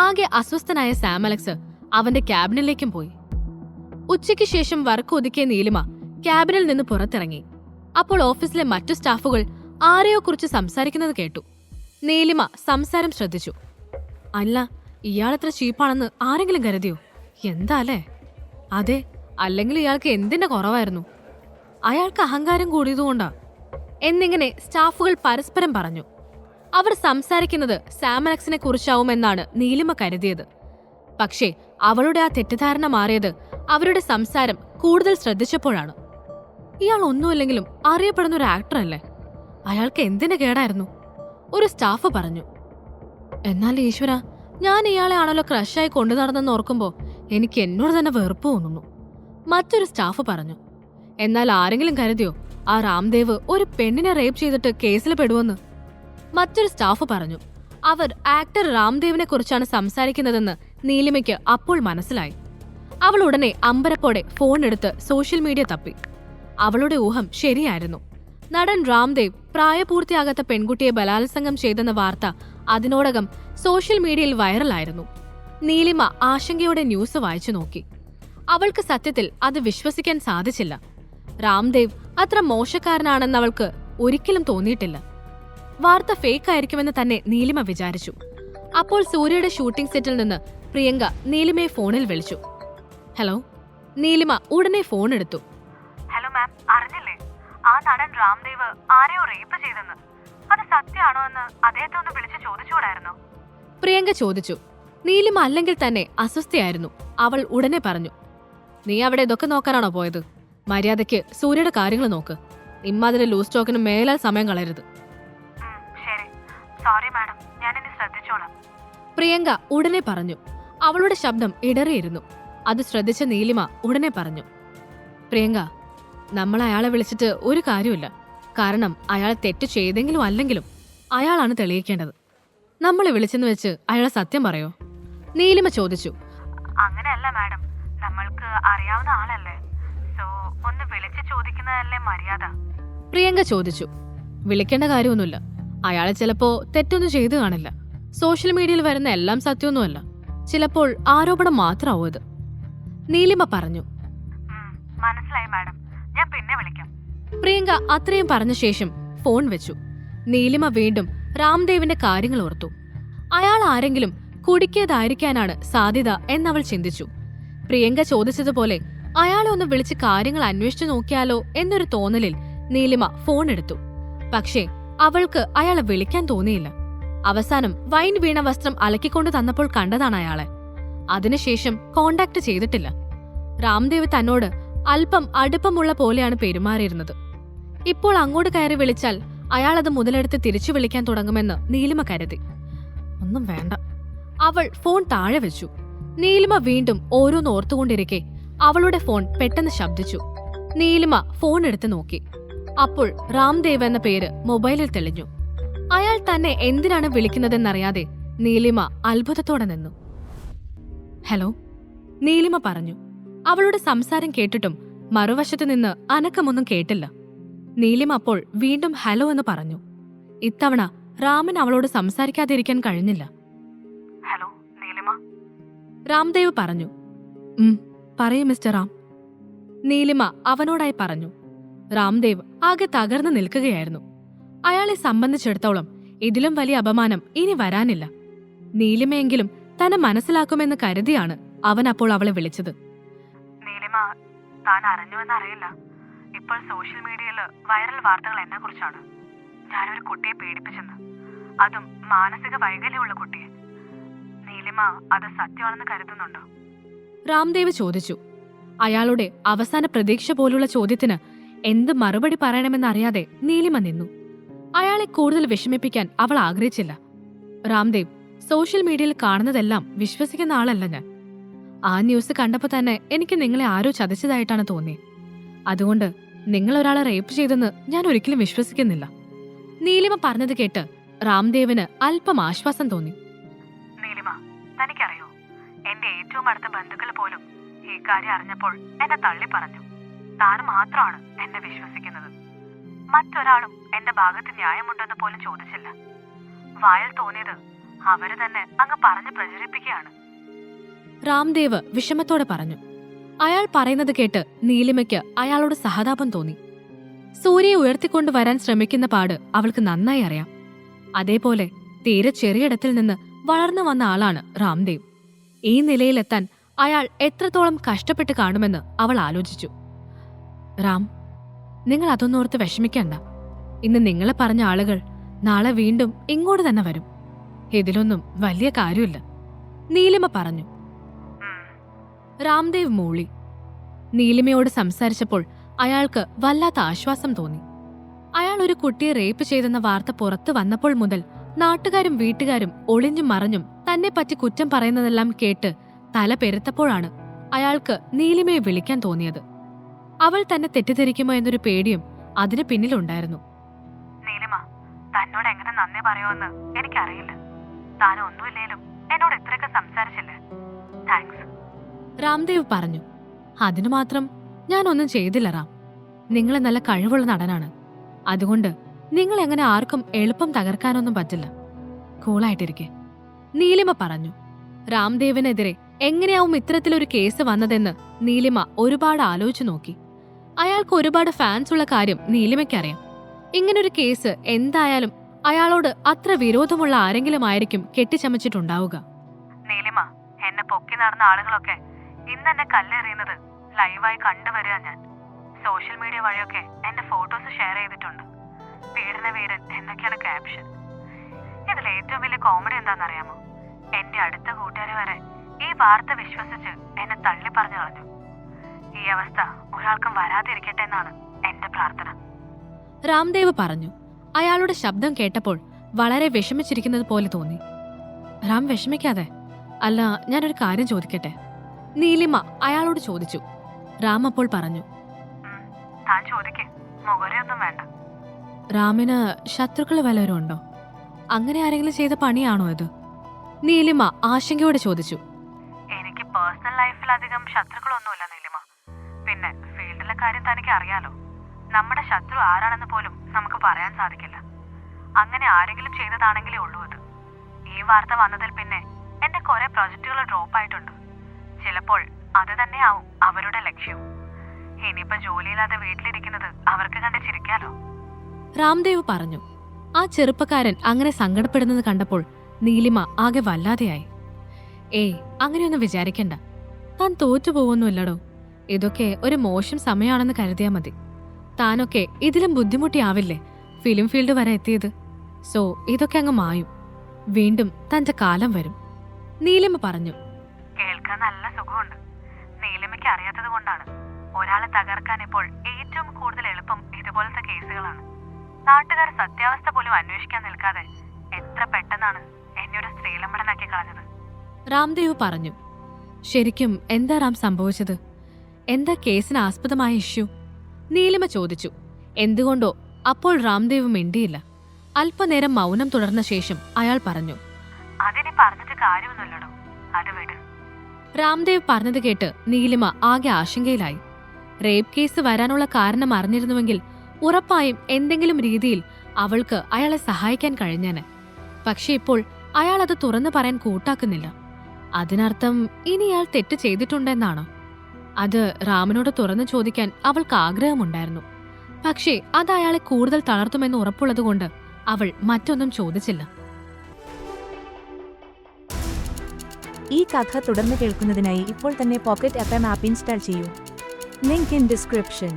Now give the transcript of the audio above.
ആകെ അസ്വസ്ഥനായ Sam Alex അവന്റെ ക്യാബിനിലേക്കും പോയി. ഉച്ചയ്ക്ക് ശേഷം വർക്ക് ഒതുക്കിയ നീലിമ ക്യാബിനിൽ നിന്ന് പുറത്തിറങ്ങി. അപ്പോൾ ഓഫീസിലെ മറ്റു സ്റ്റാഫുകൾ ആരെയോ കുറിച്ച് സംസാരിക്കുന്നത് കേട്ടു. നീലിമ സംസാരം ശ്രദ്ധിച്ചു. അല്ല, ഇയാളെത്ര ചീപ്പാണെന്ന് ആരെങ്കിലും കരുതിയോ? എന്താ അല്ലേ? അതെ, അല്ലെങ്കിൽ ഇയാൾക്ക് എന്തിന്റെ കുറവായിരുന്നു? അയാൾക്ക് അഹങ്കാരം കൂടിയതുകൊണ്ടാ എന്നിങ്ങനെ സ്റ്റാഫുകൾ പരസ്പരം പറഞ്ഞു. അവർ സംസാരിക്കുന്നത് സാം അലക്സിനെ കുറിച്ചാവുമെന്നാണ് നീലിമ കരുതിയത്. പക്ഷേ അവളുടെ ആ തെറ്റിദ്ധാരണ മാറിയത് അവരുടെ സംസാരം കൂടുതൽ ശ്രദ്ധിച്ചപ്പോഴാണ്. ഇയാൾ ഒന്നുമില്ലെങ്കിലും അറിയപ്പെടുന്ന ഒരു ആക്ടർ അല്ലേ? അയാൾക്ക് എന്തിന്റെ കേടായിരുന്നു? ഒരു സ്റ്റാഫ് പറഞ്ഞു. എന്നാൽ ഈശ്വര, ഞാൻ ഇയാളെ ആണല്ലോ ക്രഷായി കൊണ്ടു നടന്നെന്ന് ഓർക്കുമ്പോൾ എനിക്ക് എന്നോട് തന്നെ വെറുപ്പ് തോന്നുന്നു. മറ്റൊരു സ്റ്റാഫ് പറഞ്ഞു. എന്നാൽ ആരെങ്കിലും കരുതിയോ ആ രാംദേവ് ഒരു പെണ്ണിനെ റേപ്പ് ചെയ്തിട്ട് കേസിൽ പെടുവെന്ന്? മറ്റൊരു സ്റ്റാഫ് പറഞ്ഞു. അവർ ആക്ടർ രാംദേവിനെ കുറിച്ചാണ് സംസാരിക്കുന്നതെന്ന് നീലിമയ്ക്ക് അപ്പോൾ മനസ്സിലായി. അവൾ ഉടനെ അമ്പരപ്പോടെ ഫോൺ എടുത്ത് സോഷ്യൽ മീഡിയ തപ്പി. അവളുടെ ഊഹം ശരിയായിരുന്നു. നടൻ രാംദേവ് പ്രായപൂർത്തിയാകാത്ത പെൺകുട്ടിയെ ബലാത്സംഗം ചെയ്തെന്ന വാർത്ത അതിനോടകം സോഷ്യൽ മീഡിയയിൽ വൈറലായിരുന്നു. നീലിമ ആശങ്കയോടെ ന്യൂസ് വായിച്ചു നോക്കി. അവൾക്ക് സത്യത്തിൽ അത് വിശ്വസിക്കാൻ സാധിച്ചില്ല. രാംദേവ് അത്ര മോശക്കാരനാണെന്നവൾക്ക് ഒരിക്കലും തോന്നിയിട്ടില്ല. വാർത്ത ഫേക്ക് ആയിരിക്കുമെന്ന് തന്നെ നീലിമ വിചാരിച്ചു. അപ്പോൾ സൂര്യയുടെ ഷൂട്ടിംഗ് സെറ്റിൽ നിന്ന് പ്രിയങ്ക നീലിമയെ ഫോണിൽ വിളിച്ചു. ഹലോ. നീലിമ ഉടനെ ഫോൺ എടുത്തു. ഹലോ മാം, അറിഞ്ഞില്ലേ ആ നടൻ രാംദേവ് ആരെയോ റേപ്പ് ചെയ്തെന്ന്? അത് സത്യമാണോ എന്ന് അദ്ദേഹത്തെ ഒന്ന് വിളിച്ച് ചോദിച്ചുകൂടായിരുന്നോ? പ്രിയങ്ക ചോദിച്ചു. നീലിമ അല്ലെങ്കിൽ തന്നെ അസ്വസ്ഥയായിരുന്നു. അവൾ ഉടനെ പറഞ്ഞു. നീ അവിടെ ഇതൊക്കെ നോക്കാനാണോ പോയത്? മര്യാദയ്ക്ക് സൂര്യയുടെ കാര്യങ്ങൾ നോക്ക്. ഇമ്മാതിരി ലൂസ് ടോക്കിന് മേലാൽ സമയം കളയരുത്. ശരി, സോറി മാഡം, ഞാൻ ഇനി ശ്രദ്ധിച്ചോളാം. പ്രിയങ്ക ഉടനെ പറഞ്ഞു. അവളുടെ ശബ്ദം ഇടറിയിരുന്നു. അത് ശ്രദ്ധിച്ച നീലിമ ഉടനെ പറഞ്ഞു. പ്രിയങ്ക, നമ്മൾ അയാളെ വിളിച്ചിട്ട് ഒരു കാര്യമില്ല. കാരണം അയാൾ തെറ്റ് ചെയ്തെങ്കിലും അല്ലെങ്കിലും അയാളാണ് തെളിയിക്കേണ്ടത്. നമ്മളെ വിളിച്ചെന്ന് വെച്ച് അയാൾ സത്യം പറയോ? നീലിമ ചോദിച്ചു. അങ്ങനെയല്ല മാഡം, നമ്മൾക്ക് അറിയാവുന്ന ആളല്ലേ, സോ ഒന്ന് വിളിച്ച് ചോദിക്കുന്നതല്ലേ മര്യാദ. പ്രിയങ്ക ചോദിച്ചു. വിളിക്കേണ്ട കാര്യമൊന്നുമില്ല. അയാളെ ചിലപ്പോ തെറ്റൊന്നും ചെയ്തു കാണില്ല. സോഷ്യൽ മീഡിയയിൽ വരുന്ന എല്ലാം സത്യമൊന്നുമല്ല. ചിലപ്പോൾ ആരോപണം മാത്രമാവും ഇത്. നീലിമ പറഞ്ഞു. മനസ്സിലായി മാഡം, ഞാൻ പിന്നെ വിളിക്കാം. പ്രിയങ്ക അത്രയും പറഞ്ഞ ശേഷം ഫോൺ വെച്ചു. നീലിമ വീണ്ടും രാംദേവിന്റെ കാര്യങ്ങൾ ഓർത്തു. അയാൾ ആരെങ്കിലും കുടിക്കിയതായിരിക്കാനാണ് സാധ്യത എന്നവൾ ചിന്തിച്ചു. പ്രിയങ്ക ചോദിച്ചതുപോലെ അയാളെ ഒന്ന് വിളിച്ച് കാര്യങ്ങൾ അന്വേഷിച്ചു നോക്കിയാലോ എന്നൊരു തോന്നലിൽ നീലിമ ഫോൺ എടുത്തു. പക്ഷേ അവൾക്ക് അയാളെ വിളിക്കാൻ തോന്നിയില്ല. അവസാനം വൈൻ വീണ വസ്ത്രം അലക്കിക്കൊണ്ട് തന്നപ്പോൾ കണ്ടതാണ് അയാളെ. അതിനുശേഷം കോണ്ടാക്ട് ചെയ്തിട്ടില്ല. രാംദേവ് തന്നോട് അല്പം അടുപ്പമുള്ള പോലെയാണ് പെരുമാറിയിരുന്നത്. ഇപ്പോൾ അങ്ങോട്ട് കയറി വിളിച്ചാൽ അയാൾ അത് മുതലെടുത്ത് തിരിച്ചു വിളിക്കാൻ തുടങ്ങുമെന്ന് നീലിമ കരുതി. ഒന്നും വേണ്ട. അവൾ ഫോൺ താഴെ വെച്ചു. നീലിമ വീണ്ടും ഓരോന്ന് ഓർത്തുകൊണ്ടിരിക്കെ അവളുടെ ഫോൺ പെട്ടെന്ന് ശബ്ദിച്ചു. നീലിമ ഫോൺ എടുത്ത് നോക്കി. അപ്പോൾ രാംദേവ് എന്ന പേര് മൊബൈലിൽ തെളിഞ്ഞു. അയാൾ തന്നെ എന്തിനാണ് വിളിക്കുന്നതെന്നറിയാതെ നീലിമ അത്ഭുതത്തോടെ നിന്നു. ഹലോ, നീലിമ പറഞ്ഞു. അവളുടെ സംസാരം കേട്ടിട്ടും മറുവശത്ത് നിന്ന് അനക്കമൊന്നും കേട്ടില്ല. നീലിമ അപ്പോൾ വീണ്ടും ഹലോ എന്ന് പറഞ്ഞു. ഇത്തവണ രാമൻ അവളോട് സംസാരിക്കാതിരിക്കാൻ കഴിഞ്ഞില്ല. ഹലോ നീലിമ. രാംദേവ് പറഞ്ഞു. പറയൂ മിസ്റ്റർ റാം. നീലിമ അവനോടായി പറഞ്ഞു. രാംദേവ് ആകെ തകർന്നു നിൽക്കുകയായിരുന്നു. അയാളെ സംബന്ധിച്ചിടത്തോളം ഇതിലും വലിയ അപമാനം ഇനി വരാനില്ല. നീലിമയെങ്കിലും തന്നെ മനസ്സിലാക്കുമെന്ന് കരുതിയാണ് അവൻ അപ്പോൾ അവളെ വിളിച്ചത്. നീലിമ, താൻ അറിഞ്ഞുവെന്നറിയില്ല, ഇപ്പോൾ സോഷ്യൽ മീഡിയയിൽ വൈറൽ വാർത്തകൾ എന്നെ കുറിച്ചാണ്. ഞാനൊരു കുട്ടിയെ പീഡിപ്പിച്ചെന്ന്, അതും മാനസിക വൈകല്യമുള്ള കുട്ടിയെ. നീലിമ അത് സത്യമാണെന്ന് കരുതുന്നുണ്ടോ? രാംദേവ് ചോദിച്ചു. അയാളുടെ അവസാന പ്രതീക്ഷ പോലുള്ള ചോദ്യത്തിന് എന്ത് മറുപടി പറയണമെന്നറിയാതെ നീലിമ നിന്നു. അയാളെ കൂടുതൽ വിഷമിപ്പിക്കാൻ അവൾ ആഗ്രഹിച്ചില്ല. രാംദേവ് സോഷ്യൽ മീഡിയയിൽ കാണുന്നതെല്ലാം വിശ്വസിക്കുന്ന ആളല്ല ഞാൻ. ആ ന്യൂസ് കണ്ടപ്പോൾ തന്നെ എനിക്ക് നിങ്ങളെ ആരോ ചതിച്ചതായിട്ടാണ് തോന്നിയത്. അതുകൊണ്ട് നിങ്ങൾ ഒരാളെ റേപ്പ് ചെയ്തെന്ന് ഞാൻ ഒരിക്കലും വിശ്വസിക്കുന്നില്ല. നീലിമ പറഞ്ഞത് കേട്ട് രാംദേവിന് അല്പം ആശ്വാസം തോന്നി. നീലിമ, തനിക്കറിയോ, എന്റെ ഏറ്റവും അടുത്ത ബന്ധുക്കൾ പോലും ഈ കാര്യം അറിഞ്ഞപ്പോൾ എന്നെ തള്ളി പറഞ്ഞു. താൻ മാത്രമാണ് എന്നെ വിശ്വസിക്കുന്നത്. മറ്റൊരാളും എന്റെ ഭാഗത്ത് ന്യായമുണ്ടെന്ന് പോലും ചോദിച്ചില്ല. വായിൽ തോന്നിയത് അവര് തന്നെ അങ്ങ് പറഞ്ഞ് പ്രചരിപ്പിക്കുകയാണ്. രാംദേവ് വിഷമത്തോടെ പറഞ്ഞു. അയാൾ പറയുന്നത് കേട്ട് നീലിമയ്ക്ക് അയാളോട് സഹതാപം തോന്നി. സൂര്യയെ ഉയർത്തിക്കൊണ്ടുവരാൻ ശ്രമിക്കുന്ന പാട് അവൾക്ക് നന്നായി അറിയാം. അതേപോലെ തീരെ ചെറിയിടത്തിൽ നിന്ന് വളർന്നു വന്ന ആളാണ് രാംദേവ്. ഈ നിലയിലെത്താൻ അയാൾ എത്രത്തോളം കഷ്ടപ്പെട്ട് കാണുമെന്ന് അവൾ ആലോചിച്ചു. റാം, നിങ്ങൾ അതൊന്നോർത്ത് വിഷമിക്കണ്ട. ഇന്ന് നിങ്ങളെ പറഞ്ഞ ആളുകൾ നാളെ വീണ്ടും ഇങ്ങോട്ട് തന്നെ വരും. ഇതിലൊന്നും വലിയ കാര്യമില്ല, നീലിമ പറഞ്ഞു. രാംദേവ് മൂളി. നീലിമയോട് സംസാരിച്ചപ്പോൾ അയാൾക്ക് വല്ലാത്ത ആശ്വാസം തോന്നി. അയാൾ ഒരു കുട്ടിയെ റേപ്പ് ചെയ്തെന്ന വാർത്ത പുറത്തു വന്നപ്പോൾ മുതൽ നാട്ടുകാരും വീട്ടുകാരും ഒളിഞ്ഞും മറഞ്ഞും തന്നെപ്പറ്റി കുറ്റം പറയുന്നതെല്ലാം കേട്ട് തല പെരുത്തപ്പോഴാണ് അയാൾക്ക് നീലിമയെ വിളിക്കാൻ തോന്നിയത്. അവൾ തന്നെ തെറ്റിദ്ധരിക്കുമോ എന്നൊരു പേടിയും അതിന് പിന്നിലുണ്ടായിരുന്നു. നീലിമ, തന്നോട് എങ്ങനെ നന്ദി പറയുമെന്ന് എനിക്കറിയില്ല. താൻ ഒന്നുമില്ലേലും എന്നോട് ഇത്രയൊക്കെ സംസാരിച്ചില്ലേ, താങ്ക്സ്. രാംദേവ് പറഞ്ഞു. അതിനു മാത്രം ഞാനൊന്നും ചെയ്തില്ല റാം. നിങ്ങൾ നല്ല കഴിവുള്ള നടനാണ്. അതുകൊണ്ട് നിങ്ങൾ എങ്ങനെ ആർക്കും എളുപ്പം തകർക്കാനൊന്നും പറ്റില്ല. കൂളായിട്ടിരിക്കെ, നീലിമ പറഞ്ഞു. രാംദേവിനെതിരെ എങ്ങനെയാവും ഇത്തരത്തിലൊരു കേസ് വന്നതെന്ന് നീലിമ ഒരുപാട് ആലോചിച്ചു നോക്കി. അയാൾക്ക് ഒരുപാട് ഫാൻസ് ഉള്ള കാര്യം നീലിമയ്ക്കറിയാം. ഇങ്ങനൊരു കേസ് എന്തായാലും അയാളോട് അത്ര വിരോധമുള്ള ആരെങ്കിലും ആയിരിക്കും കെട്ടിച്ചമച്ചിട്ടുണ്ടാവുക. നീലിമ, എന്നെ പൊക്കി നടന്ന ആളുകളൊക്കെ ഇന്ന് എന്നെ കല്ലെറിയുന്നത് ലൈവായി കണ്ടുവരിക. ഞാൻ സോഷ്യൽ മീഡിയ വഴിയൊക്കെ എന്റെ ഫോട്ടോസ് ഷെയർ ചെയ്തിട്ടുണ്ട്. പീഡനവീരൻ എന്നൊക്കെയാണ് ക്യാപ്ഷൻ. ഇതിൽ ഏറ്റവും വലിയ കോമഡി എന്താണെന്നറിയാമോ? എന്റെ അടുത്ത കൂട്ടുകാരി വരെ ഈ വാർത്ത വിശ്വസിച്ച് എന്നെ തള്ളി പറഞ്ഞു കളഞ്ഞു. ഈ അവസ്ഥ ഒരാൾക്കും വരാതിരിക്കട്ടെ എന്നാണ് എന്റെ പ്രാർത്ഥന. രാംദേവ് പറഞ്ഞു. അയാളുടെ ശബ്ദം കേട്ടപ്പോൾ വളരെ വിഷമിച്ചിരിക്കുന്നത് പോലെ തോന്നി. റാം വിഷമിക്കാതെ. അല്ല, ഞാനൊരു കാര്യം ചോദിക്കട്ടെ? നീലിമ അയാളോട് ചോദിച്ചു. റാം അപ്പോൾ പറഞ്ഞു. താൻ ചോദിക്കേ, മുഖരയൊന്നും വേണ്ട. റാമിന് ശത്രുക്കൾ വല്ലവരും ഉണ്ടോ? അങ്ങനെ ആരെങ്കിലും ചെയ്ത പണിയാണോ ഇത്? നീലിമ ആശങ്കയോടെ ചോദിച്ചു. എനിക്ക് പേഴ്സണൽ ലൈഫിൽ അധികം ശത്രുക്കളൊന്നുമില്ല നീലിമ. പിന്നെ ഫീൽഡിലെ കാര്യം തനിക്ക് അറിയാലോ. നമ്മുടെ ശത്രു ആരാണെന്ന് പോലും നമുക്ക് പറയാൻ സാധിക്കില്ല. അങ്ങനെ ആരെങ്കിലും ചെയ്തതാണെങ്കിലേ ഉള്ളൂ ഇത്. ഈ വാർത്ത വന്നതിൽ പിന്നെ എന്റെ കുറെ പ്രൊജക്ടുകൾ ഡ്രോപ്പ് ആയിട്ടുണ്ട്. ചിലപ്പോൾ അത് തന്നെയാവും അവരുടെ ലക്ഷ്യവും. ഇനിയിപ്പോ ജോലിയില്ലാതെ വീട്ടിലിരിക്കുന്നത് അവർക്ക് കണ്ട് ചിരിക്കാലോ. രാംദേവ് പറഞ്ഞു. ആ ചെറുപ്പക്കാരൻ അങ്ങനെ സങ്കടപ്പെടുന്നത് കണ്ടപ്പോൾ നീലിമ ആകെ വല്ലാതെയായി. ഏയ്, അങ്ങനെയൊന്നും വിചാരിക്കണ്ട. താൻ തോറ്റുപോകുന്നുമില്ലടോ. ഇതൊക്കെ ഒരു മോശം സമയമാണെന്ന് കരുതിയാ മതി. താനൊക്കെ ഇതിലും ബുദ്ധിമുട്ടിയാവില്ലേ ഫിലിം ഫീൽഡ് വരെ എത്തിയത്. സോ ഇതൊക്കെ അങ്ങ് മായും. വീണ്ടും തന്റെ കാലം വരും, നീലിമ പറഞ്ഞു. കേൾക്കാൻ നല്ല സുഖമുണ്ട്. നീലിമയ്ക്ക് അറിയാത്തത് കൊണ്ടാണ്. ഒരാളെ തകർക്കാൻ ഇപ്പോൾ ഏറ്റവും കൂടുതൽ എളുപ്പം ഇതുപോലത്തെ കേസുകളാണ്. നാട്ടുകാർ സത്യാവസ്ഥ പോലും അന്വേഷിക്കാൻ നിൽക്കാതെ എത്ര പെട്ടെന്നാണ് എന്നെ ഒരു സ്ത്രീലമ്പടനാക്കി കളഞ്ഞത്. രാംദേവ് പറഞ്ഞു. ശരിക്കും എന്താ റാം സംഭവിച്ചത്? എന്താ കേസിന് ആസ്പദമായ ഇഷ്യൂ? നീലിമ ചോദിച്ചു. എന്തുകൊണ്ടോ അപ്പോൾ രാംദേവ് മിണ്ടിയില്ല. അല്പനേരം മൗനം തുടർന്ന ശേഷം അയാൾ പറഞ്ഞു. അതിനെ പറഞ്ഞിട്ട് കാര്യമൊന്നുമില്ലടോ, അത് വിട്. രാംദേവ് പറഞ്ഞത് കേട്ട് നീലിമ ആകെ ആശങ്കയിലായി. റേപ്പ് കേസ് വരാനുള്ള കാരണം അറിഞ്ഞിരുന്നുവെങ്കിൽ ഉറപ്പായും എന്തെങ്കിലും രീതിയിൽ അവൾക്ക് അയാളെ സഹായിക്കാൻ കഴിഞ്ഞേനെ. പക്ഷെ ഇപ്പോൾ അയാൾ അത് തുറന്നു പറയാൻ കൂട്ടാക്കുന്നില്ല. അതിനർത്ഥം ഇനി അയാൾ തെറ്റ് ചെയ്തിട്ടുണ്ടെന്നാണോ? അത് റാമിനോട് തുറന്നു ചോദിക്കാൻ അവൾക്ക് ആഗ്രഹമുണ്ടായിരുന്നു. പക്ഷേ അത് അയാളെ കൂടുതൽ തളർത്തുമെന്ന് ഉറപ്പുള്ളതുകൊണ്ട് അവൾ മറ്റൊന്നും ചോദിച്ചില്ല. ഈ കഥ തുടർന്ന് കേൾക്കുന്നതിനായി ഇപ്പോൾ തന്നെ പോക്കറ്റ് FM ആപ്പ് ഇൻസ്റ്റാൾ ചെയ്യൂ. Link in description.